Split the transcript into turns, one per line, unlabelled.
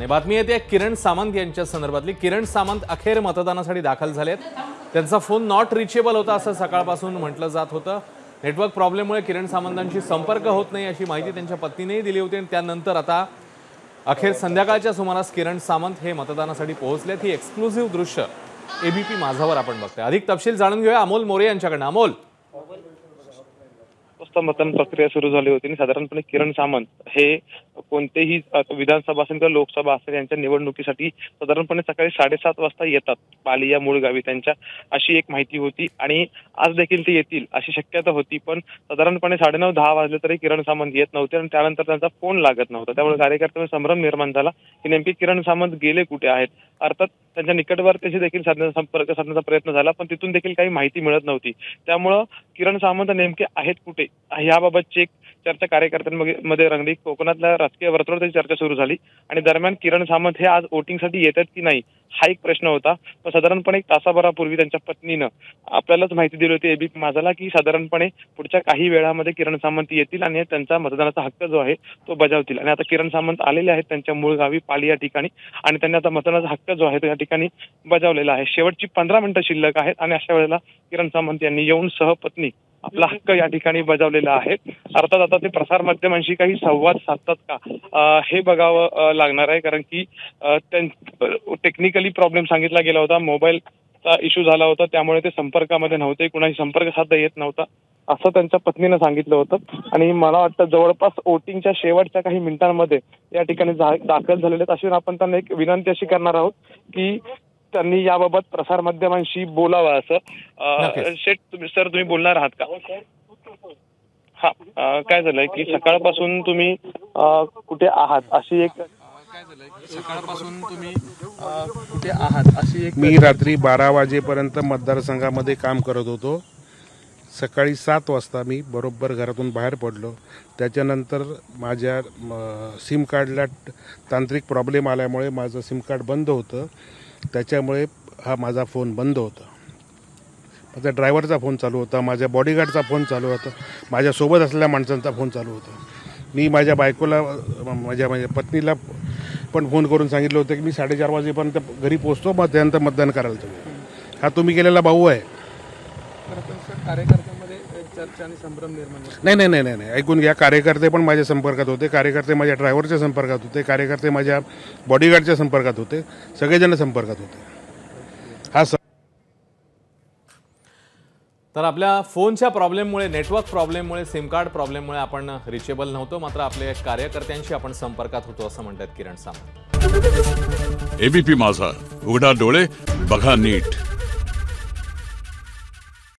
नाही, बातमी येते किरण सामंत यांच्या संदर्भातली। किरण सामंत अखेर मतदानासाठी दाखल झालेत। त्यांचा फोन नॉट रिचेबल होता असं सकाळपासून म्हटलं जात होतं। नेटवर्क प्रॉब्लेममुळे किरण सामंतांशी संपर्क होत नाही अशी माहिती त्यांच्या पत्नीनेही दिली होती। आणि त्यानंतर आता अखेर संध्याकाळच्या सुमारास किरण सामंत हे मतदानासाठी पोहोचलेत। ही एक्सक्लुसिव्ह दृश्य एबीपी माझावर आपण बघतोय। अधिक तपशील जाणून घेऊया अमोल मोरे यांच्याकडनं। अमोल,
मतदान प्रक्रिया सुरू झाली होती आणि साधारणपणे किरण सामंत हे कोणतेही विधानसभा असेल किंवा लोकसभा असेल यांच्या निवडणुकीसाठी साधारणपणे सकाळी 7:30 वाजता येतात पाली या मूळ गावी त्यांच्या, अशी एक माहिती होती। आणि आज देखील ते येतील अशी शक्यता होती, पण साधारणपणे 9:30-10 वाजले तरी किरण सामंत येत नव्हते आणि त्यानंतर त्यांचा फोन लागत नव्हता। त्यामुळे कार्यकर्त्यांमध्ये संभ्रम निर्माण झाला की नेमके किरण सामंत गेले कुठे आहेत। अर्थात त्यांच्या निकटवर्तीशी देखील संपर्क साधण्याचा प्रयत्न झाला, पण तिथून देखील काही माहिती मिळत नव्हती। त्यामुळं किरण सामंत नेमके आहेत कुठे याबाबतची एक चर्चा कार्यकर्त्यांमध्ये रंगली। कोकणातल्या राजकीय वर्तुळात त्याची चर्चा सुरू झाली आणि दरम्यान किरण सामंत हे आज वोटिंगसाठी येतात की नाही हा एक प्रश्न होता। पण साधारणपणे 1 तासाभरापूर्वी त्यांच्या पत्नीनं आपल्यालाच माहिती दिली होती एबीपी माझाला की साधारणपणे पुढच्या काही वेळामध्ये किरण सामंत येतील आणि त्यांचा मतदानाचा हक्क जो आहे तो बजावतील। आणि आता किरण सामंत आलेले आहेत त्यांच्या मूळ गावी पाली या ठिकाणी आणि त्यांनी आता मतदानाचा हक्क जो आहे तो या ठिकाणी बजावलेला आहे। शेवटची 15 मिनिटं शिल्लक आहेत आणि अशा वेळेला किरण सामंत यांनी येऊन सहपत्नी आपला हक्क या ठिकाणी बजावलेला आहे। अर्थात आता ते प्रसार माध्यमांशी काही संवाद साधतात का हे बघावं लागणार आहे, कारण की टेक्निकली प्रॉब्लेम सांगितला गेला होता, मोबाईलचा इश्यू झाला होता, त्यामुळे ते संपर्कामध्ये नव्हते, कुणाशी संपर्क साधता येत नव्हता असं त्यांच्या पत्नीनं सांगितलं होतं। आणि मला वाटतं जवळपास वोटिंगच्या शेवटच्या काही मिनिटांमध्ये या ठिकाणी दाखल झालेले आहेत। अशी आपण त्यांना एक विनंती अशी करणार आहोत की त्यांनी याबाबत प्रसार माध्यमांशी बोलावं असं। शेठ तुम्ही बोलणार आहात का? हा, काय झालंय की सकाळपासून तुम्ही कुठे आहात अशी एक
मी रात्री 12 वाजेपर्यंत मतदारसंघामध्ये काम करत होतो। सकाळी 7 वाजता मी बरोबर घरातून बाहेर पडलो। त्याच्यानंतर माझ्या सिम कार्डला तांत्रिक प्रॉब्लेम आल्यामुळे माझं सिम कार्ड बंद होतं, त्याच्यामुळे हा माझा फोन बंद होता। माझ्या ड्रायव्हरचा फोन चालू होता, माझ्या बॉडीगार्डचा फोन चालू होता, माझ्यासोबत असलेल्या माणसांचा फोन चालू होता। मी माझ्या बायकोला माझ्या पत्नीला पण फोन करून सांगितलं होतं की मी 4:30 वाजेपर्यंत घरी पोहोचतो, मग त्यानंतर मतदान करायला तुम्ही। हा तुम्ही केलेला भाऊ आहे।
कार्यकर्त्यांमध्ये चर्चा आणि संभ्रम निर्माण
नाही, ऐकून घ्या। कार्यकर्ते पण माझ्या संपर्कात होते, कार्यकर्ते माझ्या ड्रायव्हरच्या संपर्कात होते, कार्यकर्ते माझ्या बॉडीगार्डच्या संपर्कात होते, सगळेजण संपर्कात होते। हा
तर आपल्या फोनच्या प्रॉब्लेममुळे, नेटवर्क प्रॉब्लेममुळे, सिम कार्ड प्रॉब्लेममुळे आपण रिचेबल नव्हतो, मात्र आपल्या कार्यकर्त्यांशी आपण संपर्कात होतो असं म्हणतात किरण सामंत।
एबीपी माझा, उघडा डोळे बघा नीट।